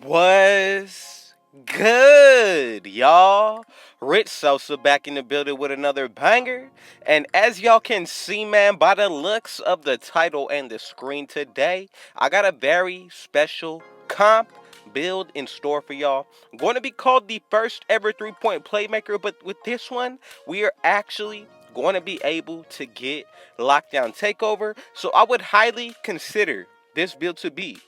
Was good, y'all. Rich Sosa back in the building with another banger. And as y'all can see, man, by the looks of the title and the screen today, I got a very special comp build in store for y'all. Going to be called the first ever 3-point playmaker, but with this one, we are actually going to be able to get lockdown takeover. So I would highly consider this build to be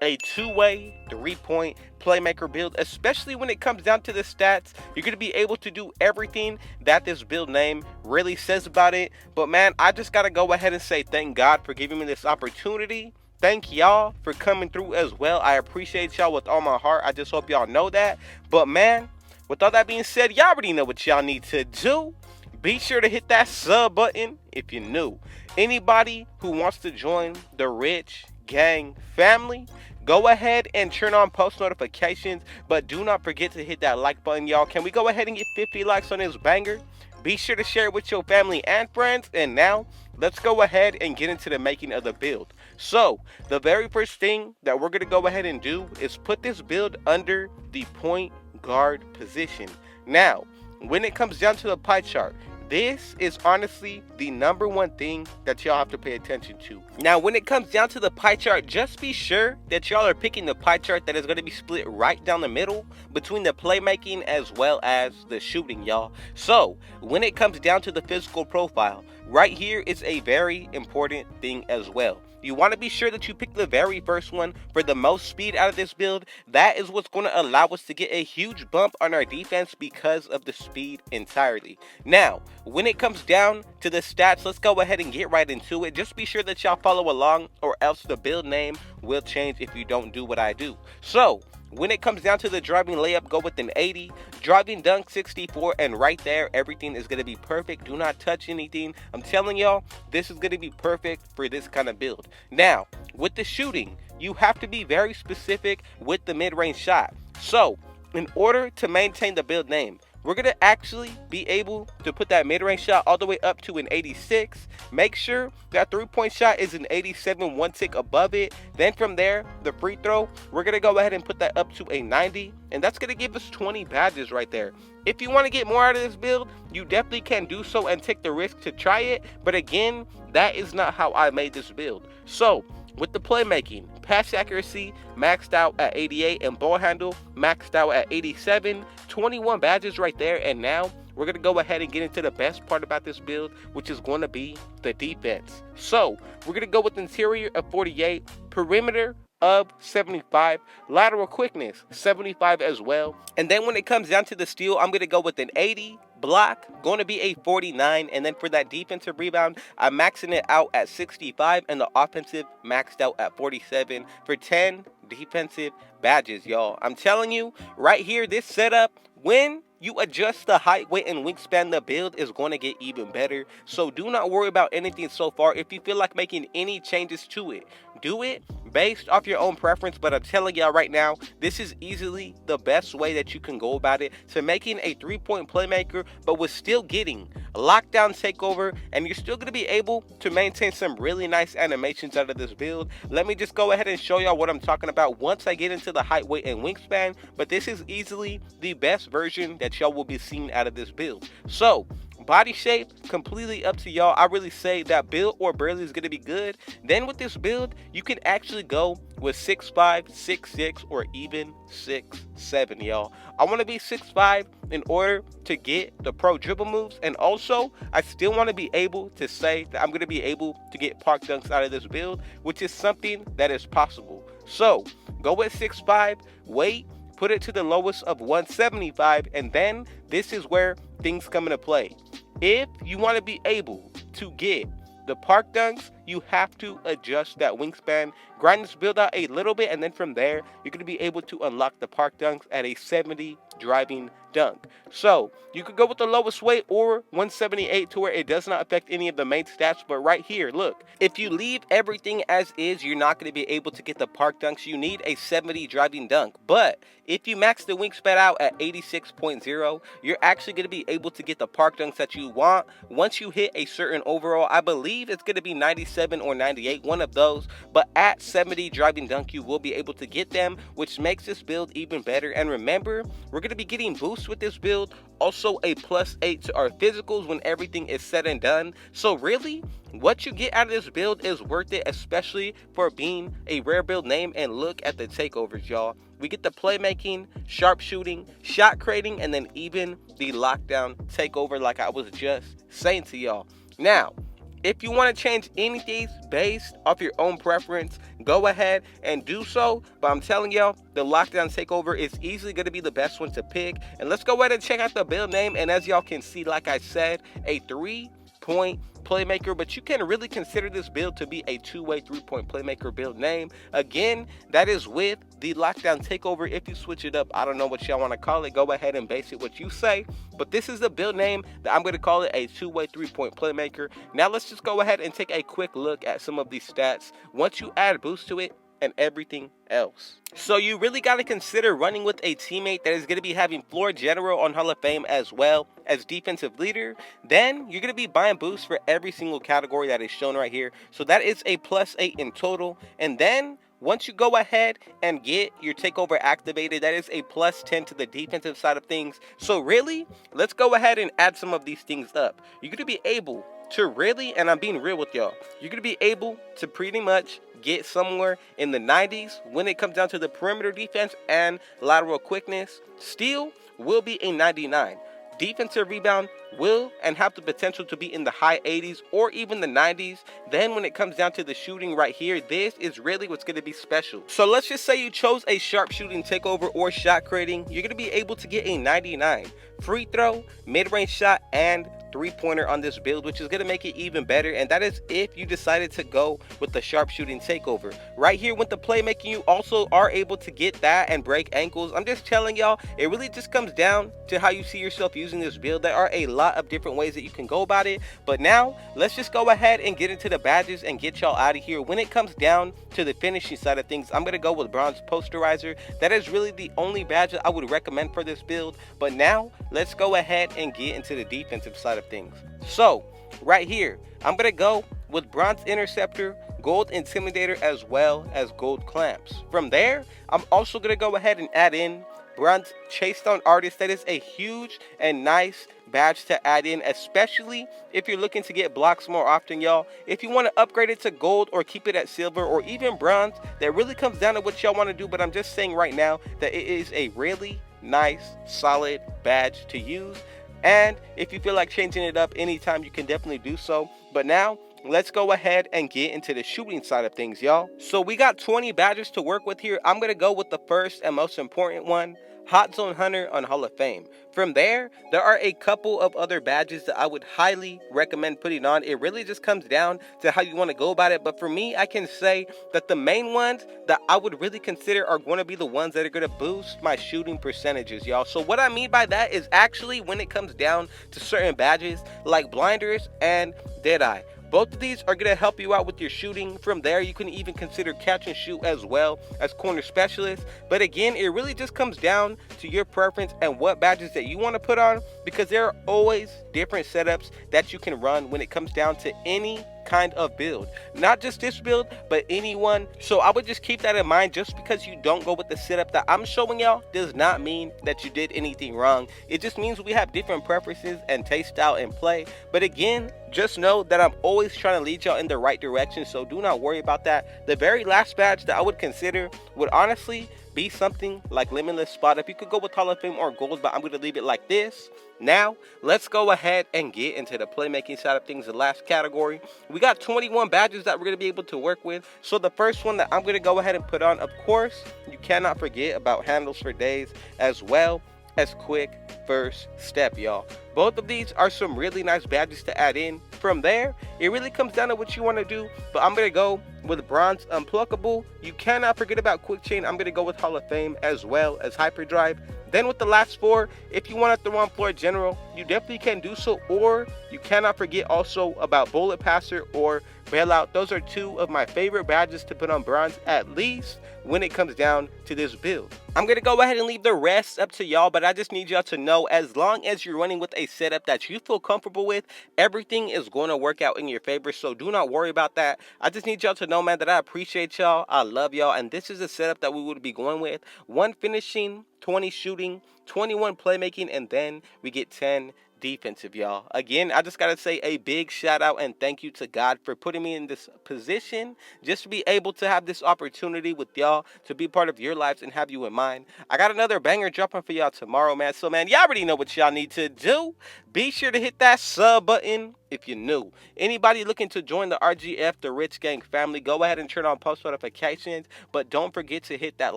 a two-way 3-point playmaker build, especially when it comes down to the stats. You're going to be able to do everything that this build name really says about it. But man, I just got to go ahead and say thank God for giving me this opportunity. Thank y'all for coming through as well. I appreciate y'all with all my heart. I just hope y'all know that. But man, with all that being said, y'all already know what y'all need to do. Be sure to hit that sub button if you're new. Anybody who wants to join the Rich Gang family, go ahead and turn on post notifications, but do not forget to hit that like button, y'all. Can we go ahead and get 50 likes on this banger? Be sure to share it with your family and friends. And now, let's go ahead and get into the making of the build. So, the very first thing that we're going to go ahead and do is put this build under the point guard position. Now, when it comes down to the pie chart, this is honestly the number one thing that y'all have to pay attention to. Now, when it comes down to the pie chart, just be sure that y'all are picking the pie chart that is going to be split right down the middle between the playmaking as well as the shooting, y'all. So, when it comes down to the physical profile, right here is a very important thing as well. You want to be sure that you pick the very first one for the most speed out of this build. That is what's going to allow us to get a huge bump on our defense because of the speed entirely. Now, when it comes down to the stats, let's go ahead and get right into it. Just be sure that y'all follow along, or else the build name will change if you don't do what I do. So, when it comes down to the driving layup, go with an 80, driving dunk 64, and right there, everything is going to be perfect. Do not touch anything. I'm telling y'all, this is going to be perfect for this kind of build. Now, with the shooting, you have to be very specific with the mid-range shot. So, in order to maintain the build name, we're going to actually be able to put that mid-range shot all the way up to an 86. Make sure that 3-point shot is an 87, one tick above it. Then from there, the free throw, we're going to go ahead and put that up to a 90. And that's going to give us 20 badges right there. If you want to get more out of this build, you definitely can do so and take the risk to try it. But again, that is not how I made this build. So, with the playmaking, pass accuracy maxed out at 88 and ball handle maxed out at 87, 21 badges right there. And now we're going to go ahead and get into the best part about this build, which is going to be the defense. So we're going to go with interior of 48, perimeter of 75, lateral quickness 75 as well. And then when it comes down to the steal, I'm going to go with an 80, block going to be a 49, and then for that defensive rebound, I'm maxing it out at 65, and the offensive maxed out at 47 for 10 defensive badges, y'all. I'm telling you right here, this setup, when you adjust the height, weight, and wingspan, the build is going to get even better. So do not worry about anything so far. If you feel like making any changes to it, do it based off your own preference. But I'm telling y'all right now, this is easily the best way that you can go about it to making a 3-point playmaker, but with still getting a lockdown takeover, and you're still going to be able to maintain some really nice animations out of this build. Let me just go ahead and show y'all what I'm talking about once I get into the height, weight, and wingspan. But this is easily the best version that y'all will be seeing out of this build. So, body shape, completely up to y'all. I really say that build or barely is going to be good. Then with this build, you can actually go with 6'5", 6'6", or even 6'7", y'all. I want to be 6'5" in order to get the pro dribble moves. And also, I still want to be able to say that I'm going to be able to get park dunks out of this build, which is something that is possible. So, go with 6'5", weight, put it to the lowest of 175, and then this is where things come into play. If you want to be able to get the park dunks, you have to adjust that wingspan, grind this build out a little bit, and then from there, you're going to be able to unlock the park dunks at a 70 driving dunk. So, you could go with the lowest weight or 178 to where it does not affect any of the main stats, but right here, look, if you leave everything as is, you're not going to be able to get the park dunks. You need a 70 driving dunk, but if you max the wingspan out at 86.0, you're actually going to be able to get the park dunks that you want. Once you hit a certain overall, I believe it's going to be 96 97 or 98, one of those, but at 70 driving dunk you will be able to get them, which makes this build even better. And remember, we're going to be getting boosts with this build, also a +8 to our physicals when everything is said and done. So really, what you get out of this build is worth it, especially for being a rare build name. And look at the takeovers, y'all. We get the playmaking, sharpshooting, shot creating, and then even the lockdown takeover like I was just saying to y'all. Now, if you want to change anything based off your own preference, go ahead and do so. But I'm telling y'all, the lockdown takeover is easily going to be the best one to pick. And let's go ahead and check out the build name. And as y'all can see, like I said, a 3-point playmaker, but you can really consider this build to be a two-way 3-point playmaker build name. Again, that is with the lockdown takeover. If you switch it up, I don't know what y'all want to call it, go ahead and base it what you say, but this is the build name that I'm going to call it, a two-way 3-point playmaker. Now let's just go ahead and take a quick look at some of these stats once you add boost to it and everything else. So you really got to consider running with a teammate that is going to be having floor general on Hall of Fame as well as defensive leader. Then you're going to be buying boosts for every single category that is shown right here. So that is a +8 in total. And then once you go ahead and get your takeover activated, that is a +10 to the defensive side of things. So really, let's go ahead and add some of these things up. You're going to be able to really, and I'm being real with y'all, you're going to be able to pretty much get somewhere in the 90s when it comes down to the perimeter defense and lateral quickness. Steal will be a 99. Defensive rebound will and have the potential to be in the high 80s or even the 90s. Then when it comes down to the shooting right here, this is really what's going to be special. So let's just say you chose a sharpshooting takeover or shot creating, you're going to be able to get a 99 free throw, mid-range shot, and three-pointer on this build, which is going to make it even better. And that is if you decided to go with the sharpshooting takeover. Right here with the playmaking, you also are able to get that and break ankles. I'm just telling y'all, it really just comes down to how you see yourself using this build. There are a lot of different ways that you can go about it, but now let's just go ahead and get into the badges and get y'all out of here. When it comes down to the finishing side of things, I'm going to go with bronze posterizer. That is really the only badge that I would recommend for this build. But now let's go ahead and get into the defensive side of things. So right here, I'm going to go with bronze interceptor, gold intimidator, as well as gold clamps. From there, I'm also going to go ahead and add in bronze chase down artist. That is a huge and nice badge to add in, especially if you're looking to get blocks more often, y'all. If you want to upgrade it to gold or keep it at silver or even bronze, that really comes down to what y'all want to do. But I'm just saying right now that it is a really nice, solid badge to use. And if you feel like changing it up anytime, you can definitely do so. But now let's go ahead and get into the shooting side of things, y'all. So we got 20 badges to work with here. I'm going to go with the first and most important one, Hot Zone Hunter on Hall of Fame. From there are a couple of other badges that I would highly recommend putting on. It really just comes down to how you want to go about it. But for me, I can say that the main ones that I would really consider are going to be the ones that are going to boost my shooting percentages, y'all. So what I mean by that is actually when it comes down to certain badges like blinders and Deadeye. Both of these are going to help you out with your shooting. From there, you can even consider catch and shoot as well as corner specialist. But again, it really just comes down to your preference and what badges that you want to put on, because there are always different setups that you can run when it comes down to any kind of build, not just this build but anyone. So I would just keep that in mind. Just because you don't go with the setup that I'm showing y'all does not mean that you did anything wrong. It just means we have different preferences and taste style in play. But again, just know that I'm always trying to lead y'all in the right direction, so do not worry about that. The very last badge that I would consider would honestly be something like Limitless Spot Up. You could go with Hall of Fame or Gold, but I'm going to leave it like this. Now, let's go ahead and get into the playmaking side of things, the last category. We got 21 badges that we're going to be able to work with. So the first one that I'm going to go ahead and put on, of course, you cannot forget about handles for days as well as quick first step, y'all. Both of these are some really nice badges to add in. From there, it really comes down to what you want to do, but I'm going to go with bronze unpluckable. You cannot forget about quick chain. I'm going to go with Hall of Fame as well as hyperdrive. Then with the last four, if you want to throw on floor general, you definitely can do so, or you cannot forget also about bullet passer or bailout. Those are two of my favorite badges to put on bronze, at least when it comes down to this build. I'm going to go ahead and leave the rest up to y'all, but I just need y'all to know, as long as you're running with a setup that you feel comfortable with, everything is going to work out in your favor, so do not worry about that. I just need y'all to know, man, that I appreciate y'all, I love y'all, and this is a setup that we would be going with. 1 finishing, 20 shooting, 21 playmaking, and then we get 10 defensive, y'all. Again, I just gotta say a big shout out and thank you to God for putting me in this position, just to be able to have this opportunity with y'all, to be part of your lives and have you in mind. I got another banger dropping for y'all tomorrow, man. So, man, y'all already know what y'all need to do. Be sure to hit that sub button if you're new. Anybody looking to join the RGF, the Rich Gang family, go ahead and turn on post notifications, but don't forget to hit that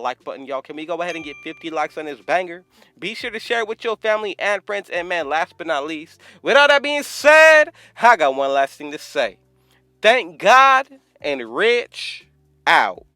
like button, y'all. Can we go ahead and get 50 likes on this banger? Be sure to share it with your family and friends, and man, last but not least, with all that being said, I got one last thing to say. Thank God and Rich out.